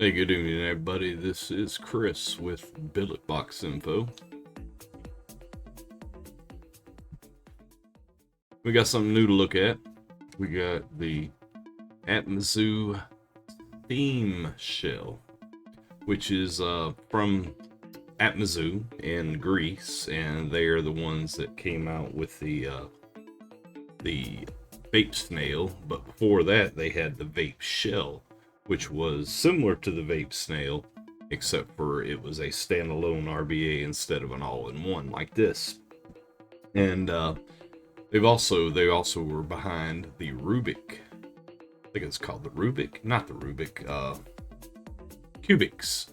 Hey, good evening, everybody. This is Chris with Billet Box Info. We got something new to look at. We got the Atmizoo Steamshell, which is from Atmizoo in Greece, and they are the ones that came out with the vape snail. But before that, they had the vape shell, which was similar to the vape snail, except for it was a standalone RBA instead of an all-in-one like this. And they also were behind the Rubik. I think it's called the Rubik, not the Rubik. Cubics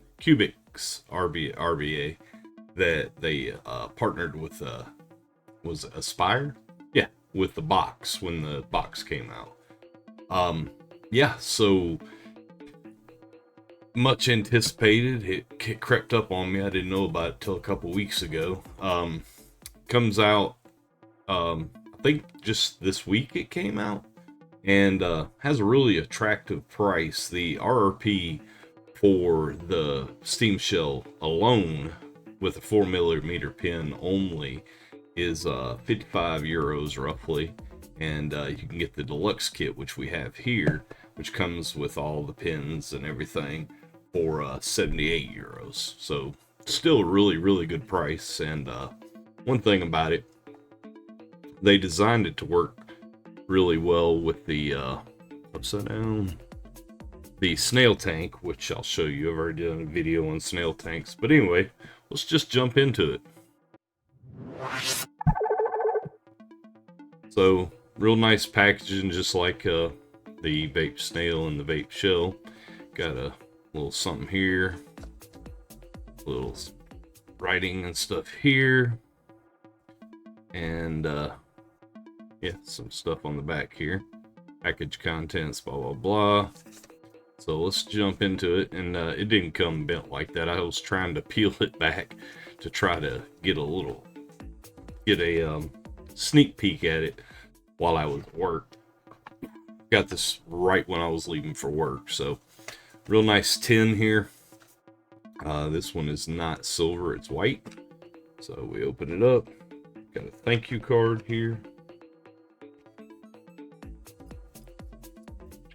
RBA that they partnered with. Was it Aspire? Yeah, with the box when the box came out. Yeah, so much anticipated. It crept up on me. I didn't know about it till a couple weeks ago. Comes out, I think just this week it came out, and has a really attractive price. The RRP for the Steamshell alone with a 4mm pin only is 55 euros roughly, and you can get the deluxe kit, which we have here, which comes with all the pins and everything, for 78 euros. So still a really good price. And one thing about it, they designed it to work really well with the upside down, the snail tank, which I'll show you. I've already done a video on snail tanks, but anyway, let's just jump into it. So real nice packaging, just like the vape snail and the vape shell. Got a little something here, little writing and stuff here, and yeah, some stuff on the back here, package contents, blah blah blah. So let's jump into it. And it didn't come bent like that. I was trying to peel it back to try to get a sneak peek at it while I was at work. Got this right when I was leaving for work. So real nice tin here. This one is not silver, it's white. So we open it up. Got a thank you card here.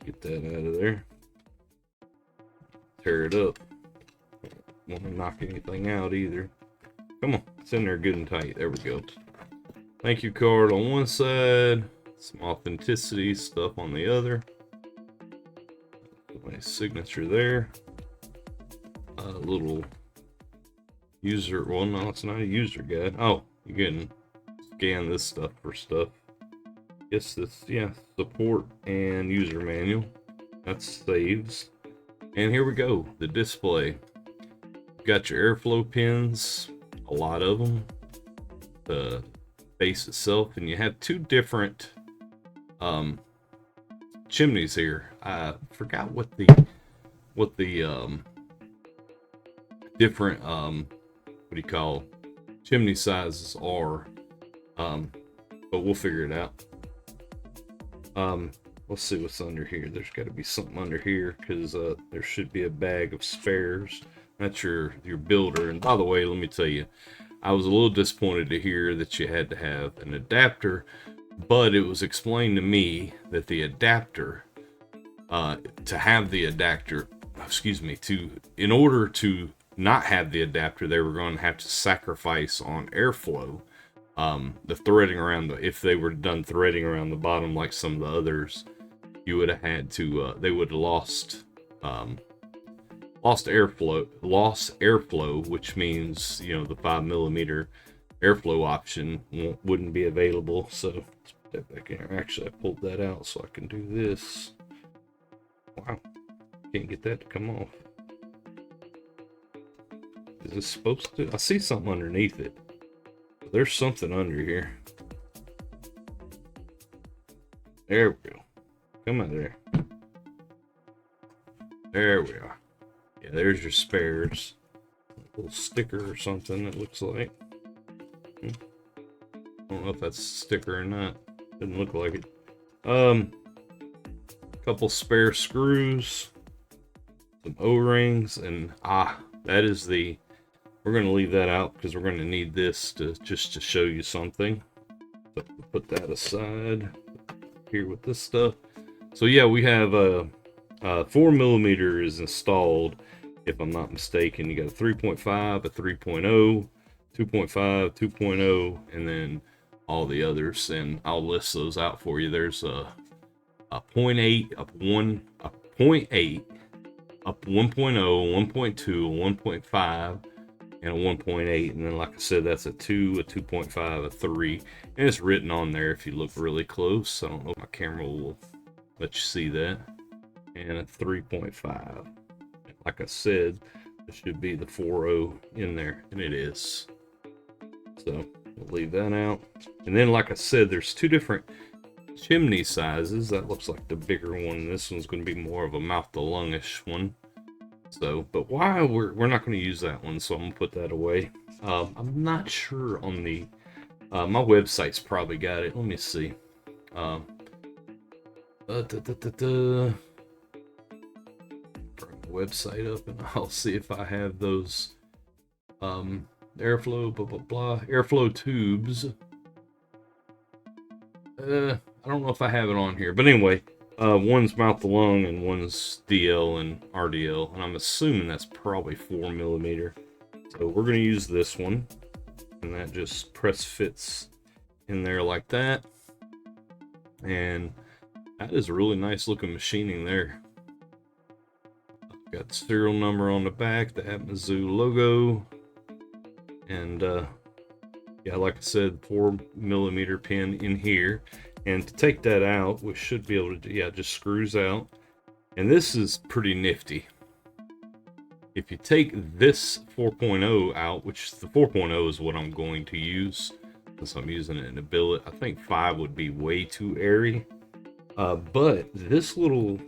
Get that out of there. Tear it up. Don't want to knock anything out either. Come on, it's in there good and tight. There we go. Thank you card on one side. Some authenticity stuff on the other. My signature there. A little user, well no, it's not a user guide. Oh, you can scan this stuff for stuff. Yes, this, yeah, support and user manual. That's saves. And here we go, the display. Got your airflow pins, a lot of them. The base itself, and you have two different chimneys here. I forgot what the different what do you call chimney sizes are, but we'll figure it out. Let's see what's under here. There's got to be something under here, because there should be a bag of spares. That's your builder. And by the way, let me tell you, I was a little disappointed to hear that you had to have an adapter, but it was explained to me that the adapter, to have the adapter, in order to not have the adapter, they were going to have to sacrifice on airflow. The threading around if they were done threading around the bottom like some of the others, you would have had to, they would have lost airflow, which means, you know, the 5mm airflow option wouldn't be available. So let's put that back in here. Actually, I pulled that out so I can do this. Wow, can't get that to come off. Is this supposed to? I see something underneath it. There's something under here. There we go. Come on there. There we are. Yeah, there's your spares. A little sticker or something, it looks like. I don't know if that's a sticker or not. Didn't look like it. Couple spare screws. some O-rings, and that is the, we're going to leave that out because we're going to need this to just to show you something. So put that aside here with this stuff. So yeah, we have 4mm is installed, if I'm not mistaken. You got a 3.5, a 3.0, 2.5, 2.0, and then all the others, and I'll list those out for you. There's a 0.8, a 0.8, a 1.0, 1.2, 1.5, and a 1.8, and then like I said, that's a 2, a 2.5, a 3, and it's written on there if you look really close. I don't know if my camera will let you see that, and a 3.5. Like I said, there should be the 4.0 in there, and it is. So we'll leave that out. And then like I said, there's two different chimney sizes. That looks like the bigger one. This one's going to be more of a mouth to lungish one. So, but why we're not going to use that one, so I'm going to put that away. I'm not sure on the my website's probably got it. Let me see. Bring the website up and I'll see if I have those airflow airflow tubes. I don't know if I have it on here, but anyway, one's mouth to lung and one's DL and RDL, and I'm assuming that's probably 4mm. So we're going to use this one, and that just press fits in there like that. And that is a really nice looking machining there. Got the serial number on the back, the Atmizoo logo, and yeah, like I said, 4mm pin in here. And to take that out, we should be able to, yeah, just screws out. And this is pretty nifty. If you take this 4.0 out, which the 4.0 is what I'm going to use, since I'm using it in a billet. I think 5 would be way too airy. But this little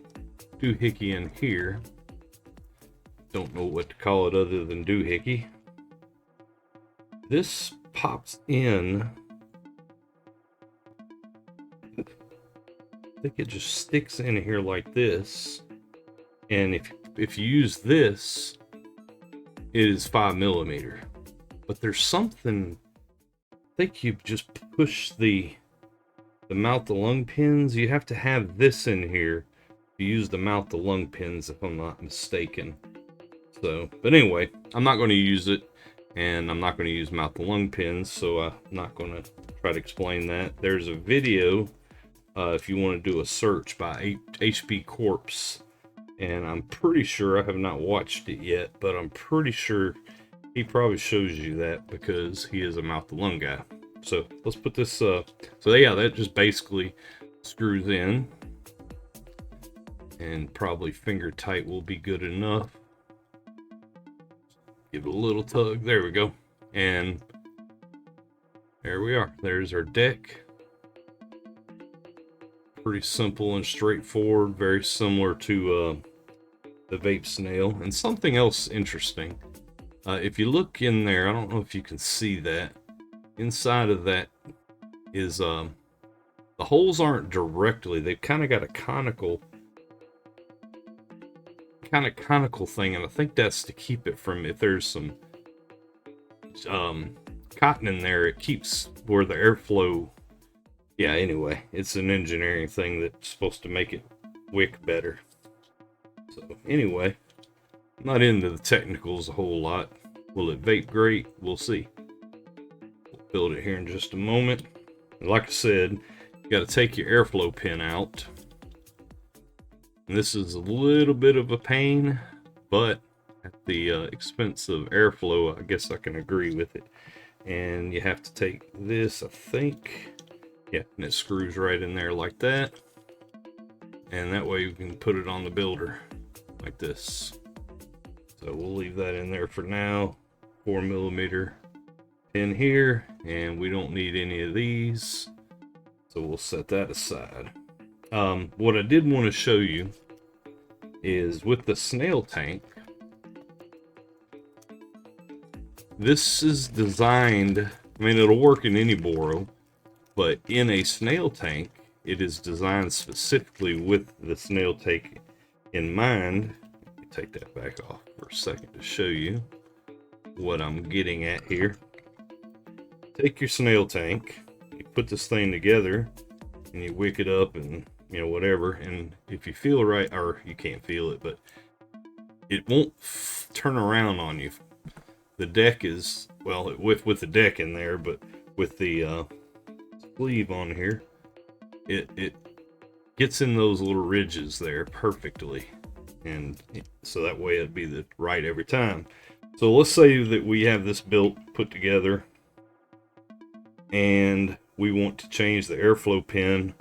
doohickey in here, don't know what to call it other than doohickey. This pops in. I think it just sticks in here like this, and if you use this, it is 5mm. But there's something, I think you just push the mouth to lung pins. You have to have this in here to use the mouth to lung pins, if I'm not mistaken. So, but anyway, I'm not going to use it, and I'm not going to use mouth to lung pins, so I'm not going to try to explain that. There's a video. If you want to do a search by HP Corpse, and I'm pretty sure, I have not watched it yet, but I'm pretty sure he probably shows you that because he is a mouth to lung guy. So let's put this, so yeah, that just basically screws in, and probably finger tight will be good enough. Give it a little tug, there we go, and there we are. There's our deck. Pretty simple and straightforward, very similar to the vape snail. And something else interesting, if you look in there, I don't know if you can see that, inside of that is the holes aren't directly, they've kind of got a conical thing, and I think that's to keep it from, if there's some cotton in there, it keeps where the airflow. Yeah, anyway, it's an engineering thing that's supposed to make it wick better. So anyway, I'm not into the technicals a whole lot. Will it vape great? We'll see. We'll build it here in just a moment. And like I said, you got to take your airflow pin out. And this is a little bit of a pain, but at the expense of airflow, I guess I can agree with it. And you have to take this, I think. Yeah, and it screws right in there like that. And that way you can put it on the builder like this. So we'll leave that in there for now. 4mm pin here, and we don't need any of these. So we'll set that aside. What I did want to show you is with the snail tank, this is designed, I mean, it'll work in any Boro, but in a snail tank, it is designed specifically with the snail tank in mind take that back off for a second to show you what I'm getting at here. Take your snail tank, you put this thing together, and you wick it up and, you know, whatever. And if you feel right, or you can't feel it, but it won't turn around on you. The deck is, well, with the deck in there, but with the sleeve on here, it gets in those little ridges there perfectly, and so that way it'd be the right every time. So let's say that we have this built, put together, and we want to change the airflow pin.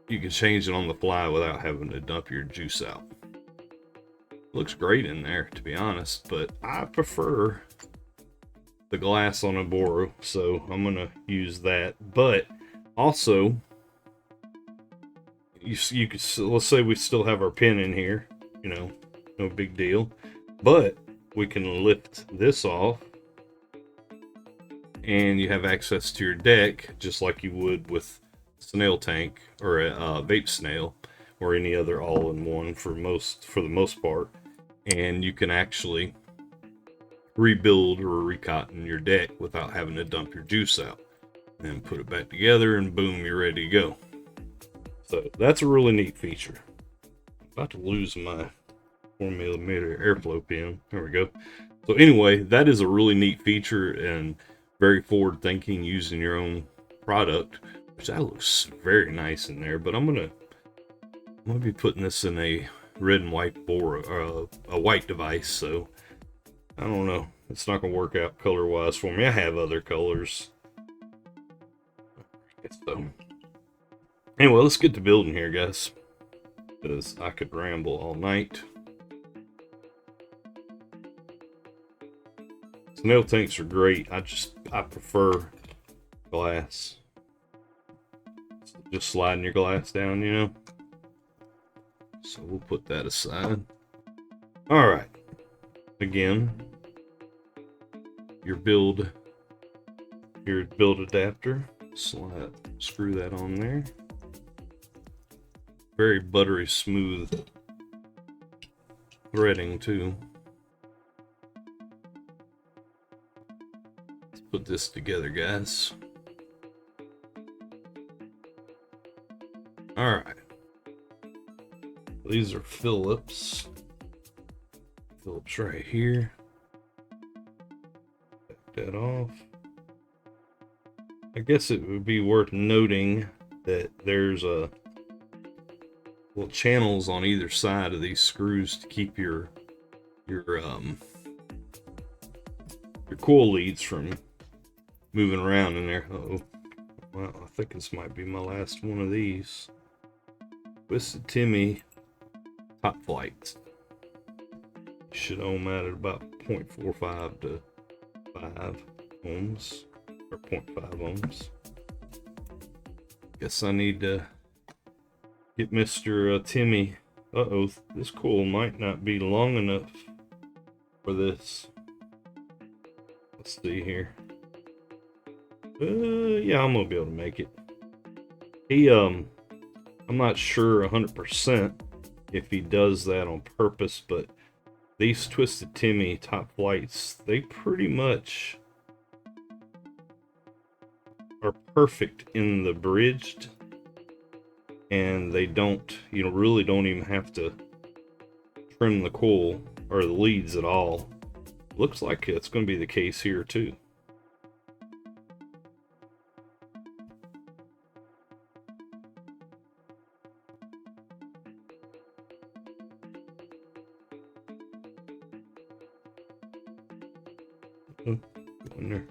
You can change it on the fly without having to dump your juice out. Looks great in there, to be honest, but I prefer the glass on a Boro, so I'm gonna use that. But also, you could, let's say we still have our pin in here, you know, no big deal, but we can lift this off and you have access to your deck just like you would with snail tank or a vape snail or any other all-in-one for the most part. And you can actually rebuild or recotton your deck without having to dump your juice out, and put it back together, and boom, you're ready to go. So that's a really neat feature. I'm about to lose my 4mm airflow pin. There we go. So anyway, that is a really neat feature and very forward thinking, using your own product, which that looks very nice in there. But I'm gonna be putting this in a red and white Boro, a white device, so I don't know, it's not gonna work out color wise for me. I have other colors, so anyway, let's get to building here, guys, because I could ramble all night. Snail tanks are great. I prefer glass. Just sliding your glass down, you know. So we'll put that aside. All right. Again, your build adapter. Screw that on there. Very buttery smooth threading too. Let's put this together, guys. All right. These are Phillips. Phillips right here. Take that off. I guess it would be worth noting that there's little channels on either side of these screws to keep your coil leads from moving around in there. Uh-oh. Well, I think this might be my last one of these. Twisted Timmy top flights. Should ohm at about 0.45 to 5 ohms, or 0.5 ohms. Guess I need to get Mr. Timmy. Uh-oh, this coil might not be long enough for this. Let's see here. Yeah, I'm gonna be able to make it. I'm not sure 100% if he does that on purpose, but these Twisted Timmy top flights, they pretty much are perfect in the bridged, and they don't, really don't even have to trim the coil or the leads at all. Looks like it's going to be the case here too.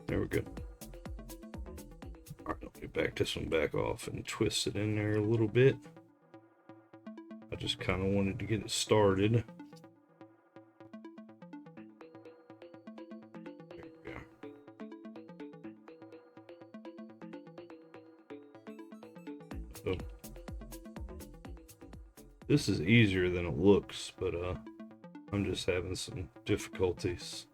There we go. All right, let me back this one back off and twist it in there a little bit. I just kind of wanted to get it started. There we go. So, this is easier than it looks, but I'm just having some difficulties.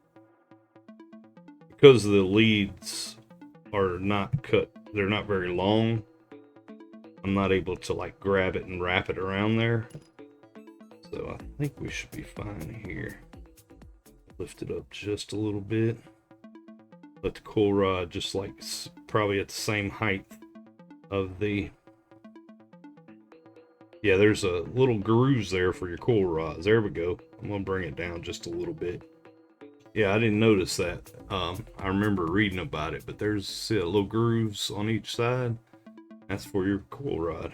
Because the leads are not cut, they're not very long, I'm not able to like grab it and wrap it around there. So I think we should be fine here. Lift it up just a little bit. Let the coil rod just like probably at the same height of the, yeah, there's a little grooves there for your coil rods. There we go. I'm gonna bring it down just a little bit. Yeah, I didn't notice that. I remember reading about it, but there's, see, little grooves on each side. That's for your coil rod.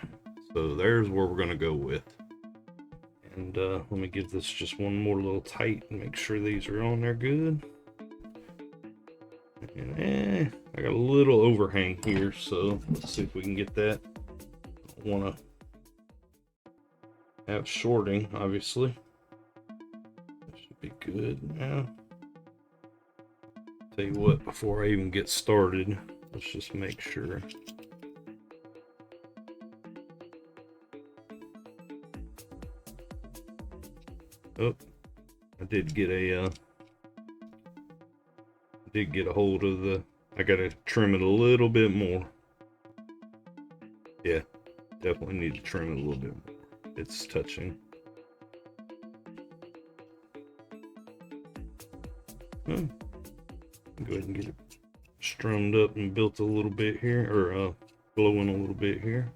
So there's where we're gonna go with. And let me give this just one more little tight and make sure these are on there good. And I got a little overhang here, so let's see if we can get that. I want to have shorting, obviously. That should be good now. Tell you what, before I even get started, let's just make sure. Oh, I did get a hold of the, I gotta trim it a little bit more. Yeah, definitely need to trim it a little bit more. It's touching. Oh, go ahead and get it strummed up and built a little bit here, or blowing a little bit here.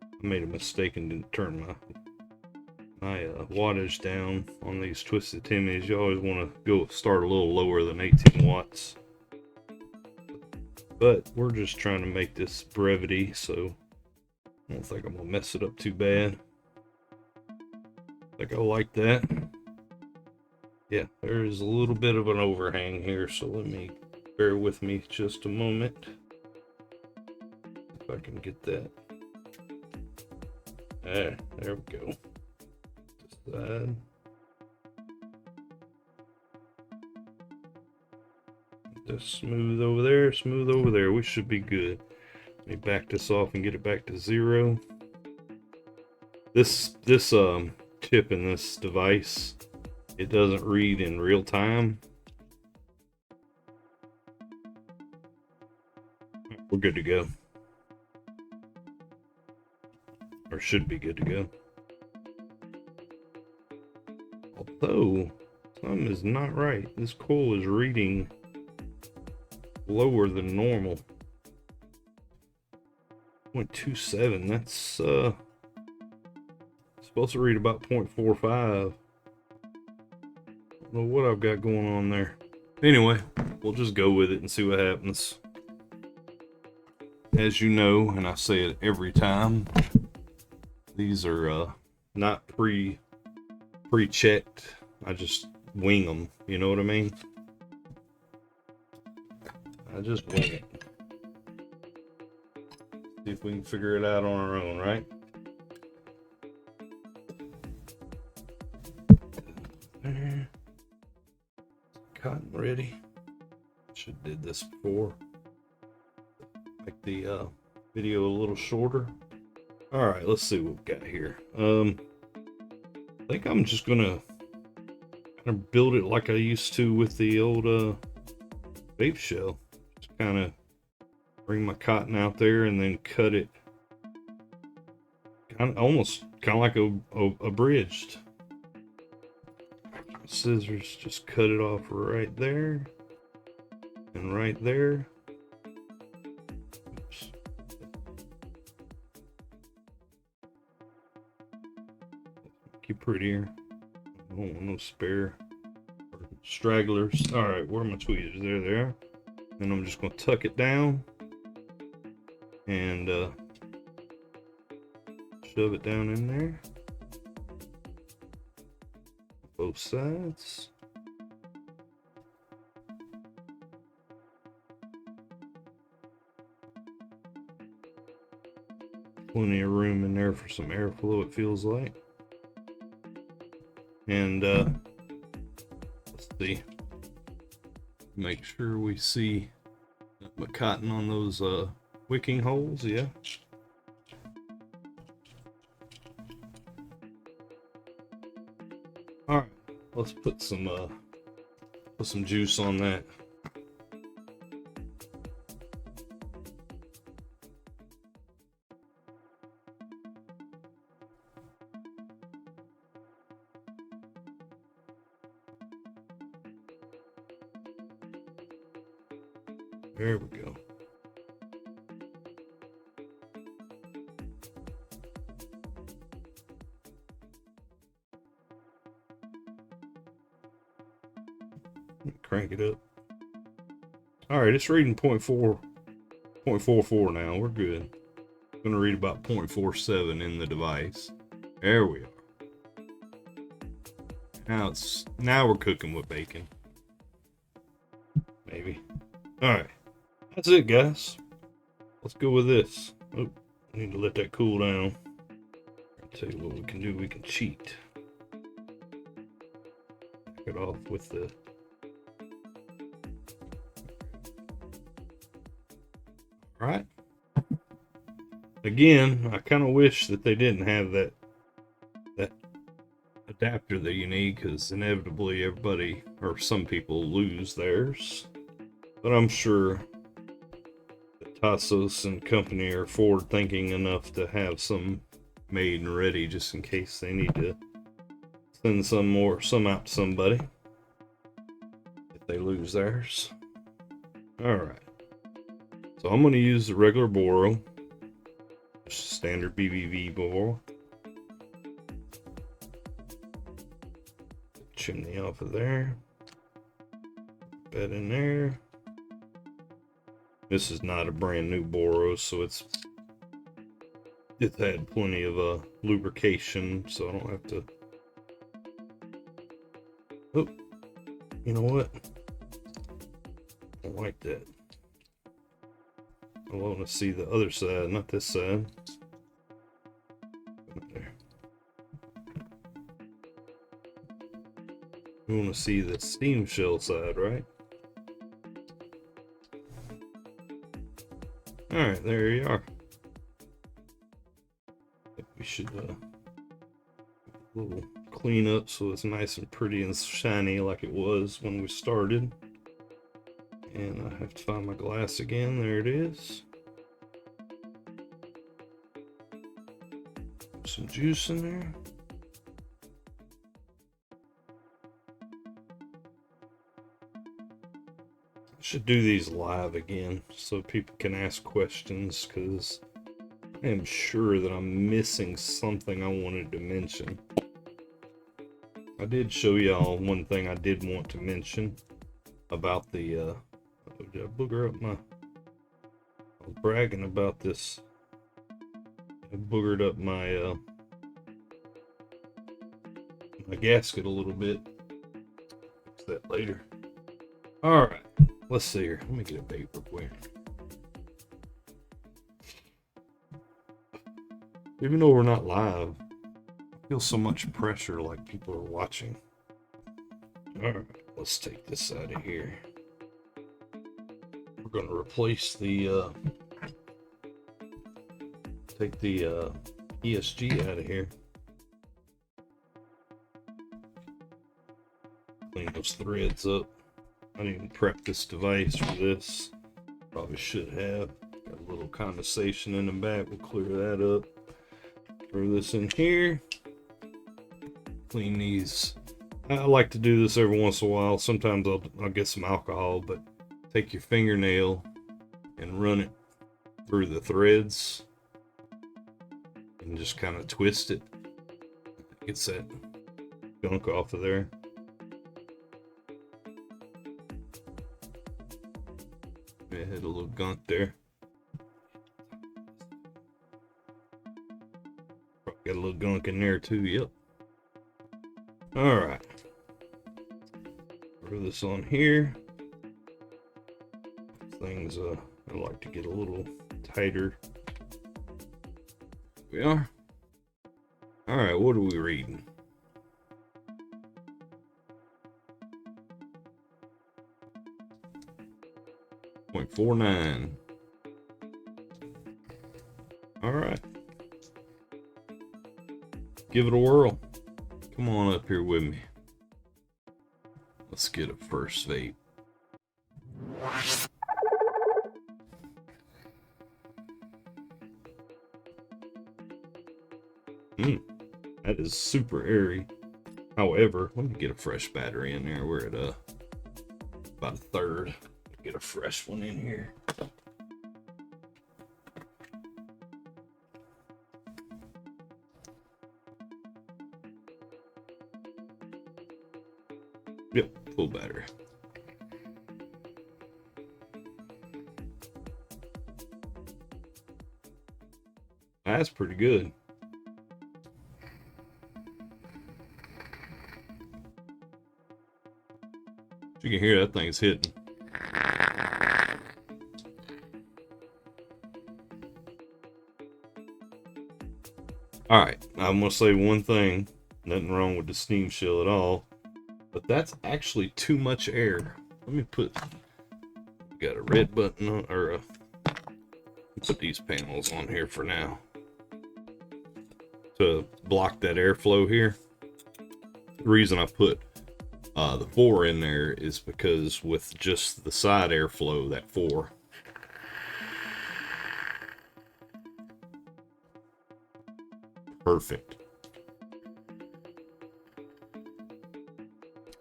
I made a mistake and didn't turn my wattage down on these Twisted Timmys. You always want to start a little lower than 18 watts. But we're just trying to make this brevity, so I don't think I'm gonna mess it up too bad. I think I like that. Yeah, there is a little bit of an overhang here, so let me, bear with me just a moment. If I can get that. There we go. Side. Just smooth over there, smooth over there. We should be good. Let me back this off and get it back to 0. This chip in this device, it doesn't read in real time. We're good to go. Or should be good to go. Although, something is not right. This coil is reading lower than normal. 0.27, that's supposed to read about 0.45. I don't know what I've got going on there. Anyway, we'll just go with it and see what happens. As you know, and I say it every time, these are not pre-checked. I just wing them, you know what I mean? I just wing it. See if we can figure it out on our own, right? There. Cotton ready. Should have did this before. Make the video a little shorter. All right, let's see what we've got here. I think I'm just gonna kind of build it like I used to with the old vape shell. Just kind of bring my cotton out there and then cut it, almost kind of like a bridged. Scissors, just cut it off right there and right there. Oops. Keep prettier. I don't want no spare stragglers. All right, where are my tweezers? There they are. And I'm just going to tuck it down and shove it down in there. Both sides. Plenty of room in there for some airflow, it feels like. And let's see. Make sure we see my cotton on those wicking holes, yeah. All right, let's put some juice on that. There we go. Crank it up. All right, it's reading 0.44 now. We're good. I'm gonna read about 0.47 in the device. There we are. Now we're cooking with bacon. Maybe. All right, that's it, guys. Let's go with this. Oh, I need to let that cool down. I'll tell you what we can do. We can cheat. Back it off with the. All right. Again, I kind of wish that they didn't have that adapter that you need, because inevitably everybody or some people lose theirs. But I'm sure that Tassos and company are forward thinking enough to have some made and ready just in case they need to send some out to somebody if they lose theirs. Alright. So I'm going to use the regular Boro. Just standard BBV Boro. Chimney off of there. Bed in there. This is not a brand new Boro, so it's had plenty of lubrication, so I don't have to. Oh, you know what? I don't like that. I want to see the other side, not this side. There. We want to see the Steamshell side, right? Alright, there you are. We should a little clean up so it's nice and pretty and shiny like it was when we started. And I have to find my glass again. There it is. Some juice in there. I should do these live again so people can ask questions, because I am sure that I'm missing something I wanted to mention. I did show y'all one thing I did want to mention about the did I booger up my, I was bragging about this. I boogered up my my gasket a little bit. Fix that later. Alright, let's see here. Let me get a vape real quick. Even though we're not live, I feel so much pressure like people are watching. Alright, let's take this out of here. We're going to replace the, take the ESG out of here. Clean those threads up. I didn't even prep this device for this. Probably should have. Got a little condensation in the back. We'll clear that up. Throw this in here. Clean these. I like to do this every once in a while. Sometimes I'll get some alcohol, but take your fingernail and run it through the threads and just kind of twist it. Gets that gunk off of there. Yeah, had a little gunk there. Probably got a little gunk in there too, yep. Alright. Throw this on here. Things I like to get a little tighter. We are. Alright, what are we reading? .49. Alright. Give it a whirl. Come on up here with me. Let's get a first vape. That is super airy. However, let me get a fresh battery in there. We're at about a third. Get a fresh one in here. Yep, full battery. That's pretty good. You can hear that thing's hitting. All right, I'm gonna say one thing. Nothing wrong with the Steamshell at all, but that's actually too much air. Let me put. Got a red button on, or put these panels on here for now to block that airflow here. The reason I put the 4 in there is because with just the side airflow, that 4. Perfect.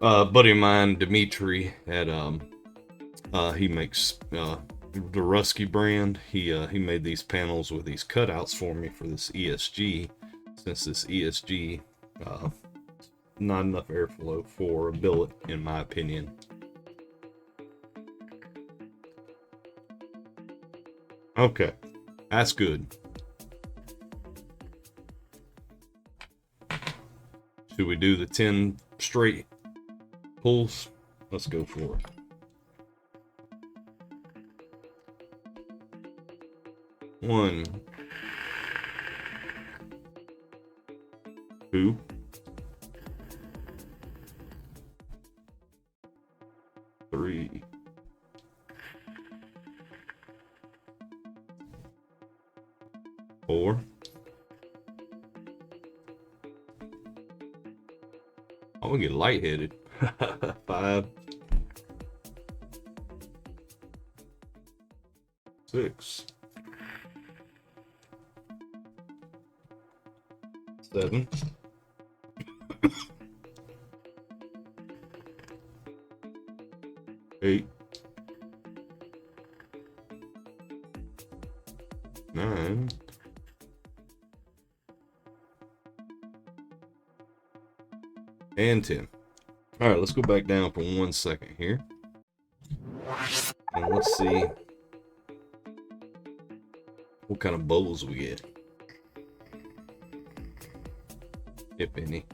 Buddy of mine, Dimitri, at he makes the Rusky brand. He made these panels with these cutouts for me for this ESG, since this ESG not enough airflow for a billet, in my opinion. Okay, that's good. Should we do the 10 straight pulls? Let's go for it. 1, 2, 3, 4. I'm gonna get lightheaded. 5, 6, 7, 8, 9, and 10. All right, let's go back down for 1 second here. And let's see what kind of bubbles we get, if any.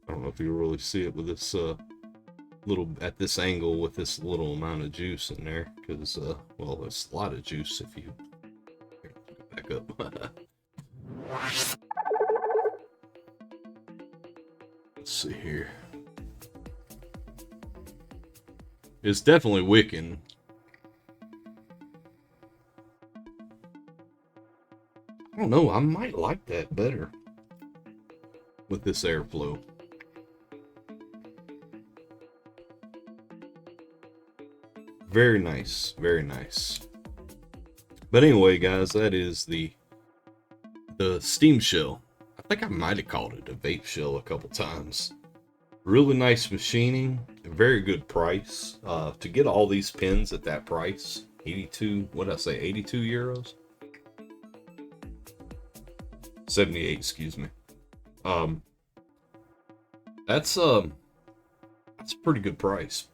I don't know if you really see it with this little, at this angle with this little amount of juice in there, because well, there's a lot of juice if you here, back up. Let's see here. It's definitely wicking. I don't know, I might like that better with this airflow. Very nice, very nice. But anyway, guys, that is the Steamshell. I think I might have called it a vape shell a couple times. Really nice machining, very good price. To get all these pins at that price, 82, what did I say, 82 euros? 78, excuse me. That's a pretty good price.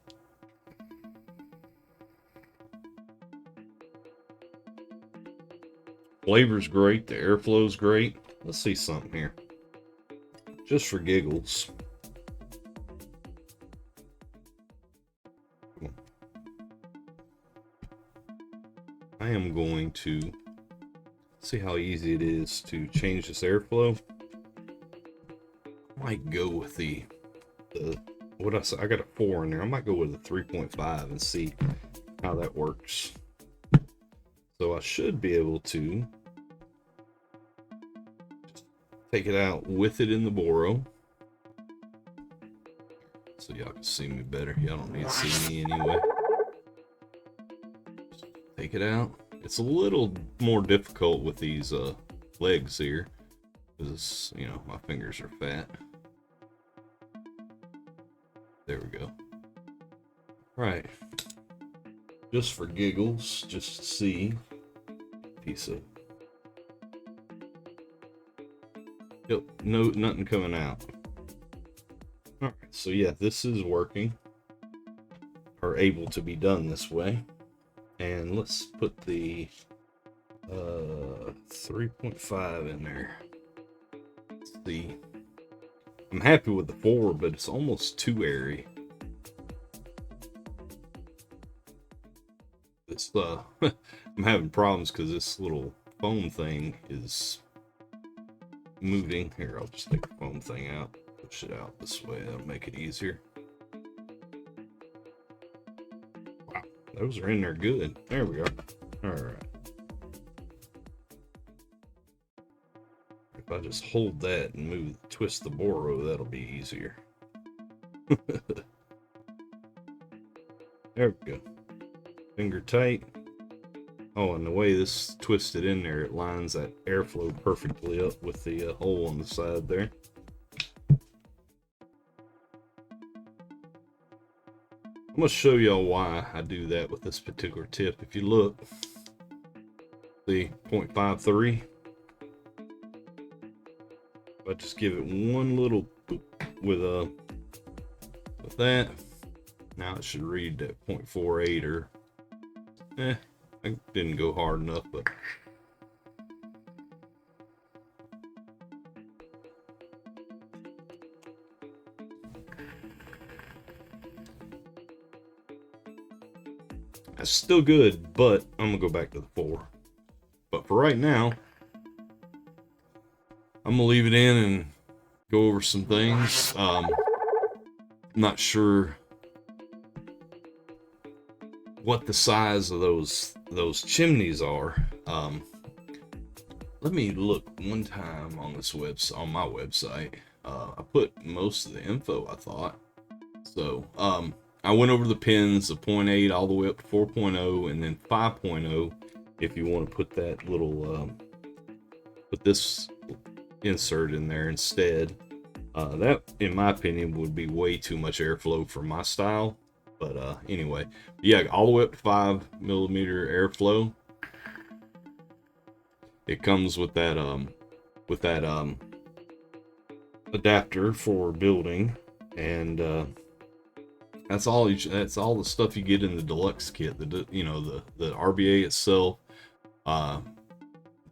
Flavor's great, the airflow's great. Let's see something here. Just for giggles. I am going to see how easy it is to change this airflow. I might go with the what I said. I got a 4 in there. I might go with a 3.5 and see how that works. So I should be able to take it out with it in the Boro, so y'all can see me better. Y'all don't need to see me anyway. Take it out. It's a little more difficult with these legs here, because, you know, my fingers are fat. There we go. All right. just for giggles, just to see. Piece of. Yep, no, nothing coming out. All right, so yeah, this is working, or able to be done this way. And let's put the 3.5 in there. Let's see. I'm happy with the 4, but it's almost too airy. It's I'm having problems because this little foam thing is moving. Here, I'll just take the foam thing out, push it out this way. That'll make it easier. Wow, those are in there good. There we are. All right. If I just hold that and twist the Boro, that'll be easier. There we go. Finger tight. Oh, and the way this twisted in there, it lines that airflow perfectly up with the hole on the side there. I'm going to show y'all why I do that with this particular tip. If you look, the 0.53. I just give it one little boop with that. Now it should read at 0.48 or I didn't go hard enough, but that's still good, but I'm gonna go back to the 4. But for right now, I'm gonna leave it in and go over some things. I'm not sure what the size of those chimneys are. Let me look one time on this on my website. I put most of the info, I thought. So I went over the pins of 0.8 all the way up to 4.0 and then 5.0 if you want to put that little put this insert in there instead. That, in my opinion, would be way too much airflow for my style. But anyway, yeah, all the way up to 5mm airflow. It comes with that adapter for building, and that's all the stuff you get in the deluxe kit. The RBA itself,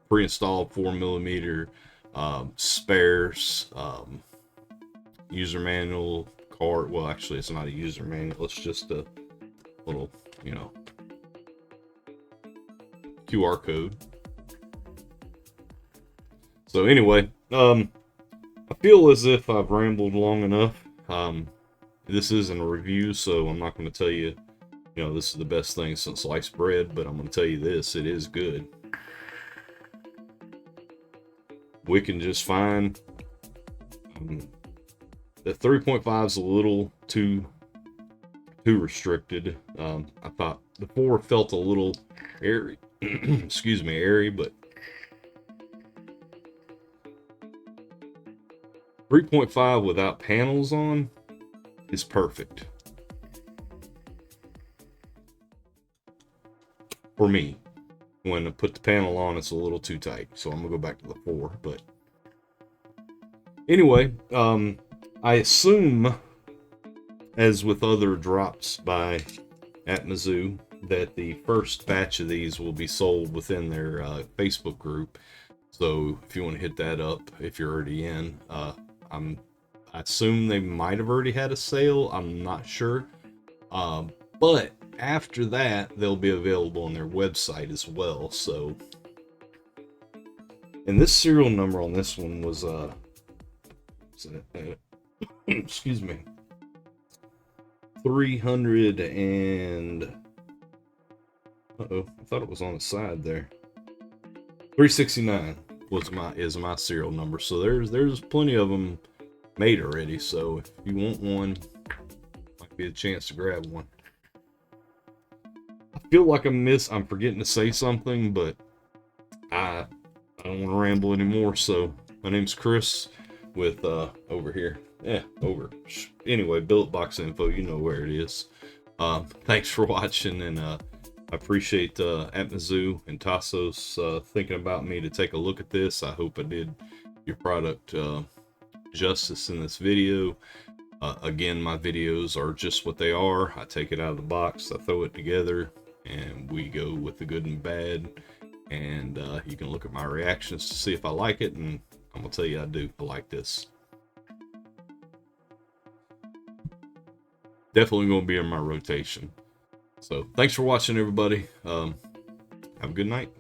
pre-installed 4mm spares, user manual. Well, actually, it's not a user manual. It's just a little, QR code. So anyway, I feel as if I've rambled long enough. This isn't a review, so I'm not going to tell you, this is the best thing since sliced bread, but I'm going to tell you this: it is good. Wicking just fine. The 3.5 is a little too restricted. I thought the 4 felt a little airy. Excuse me, airy, but 3.5 without panels on is perfect for me. When I put the panel on, it's a little too tight, so I'm gonna go back to the 4. But anyway, I assume, as with other drops by Atmizoo, that the first batch of these will be sold within their Facebook group. So if you want to hit that up, if you're already in, I assume they might have already had a sale. I'm not sure. But after that, they'll be available on their website as well. So, and this serial number on this one was excuse me, 300 and I thought it was on the side there. 369 is my serial number. So there's plenty of them made already. So if you want one, might be a chance to grab one. I feel like I'm forgetting to say something, but I don't want to ramble anymore. So my name's Chris with over here. Anyway, Billet box info, you know where it is. Thanks for watching, and I appreciate Atmizoo and Tassos thinking about me to take a look at this. I hope I did your product justice in this video. Again, my videos are just what they are. I take it out of the box, I throw it together, and we go with the good and bad. And you can look at my reactions to see if I like it, and I'm gonna tell you I do. I like this. Definitely gonna be in my rotation. So thanks for watching, everybody. Have a good night.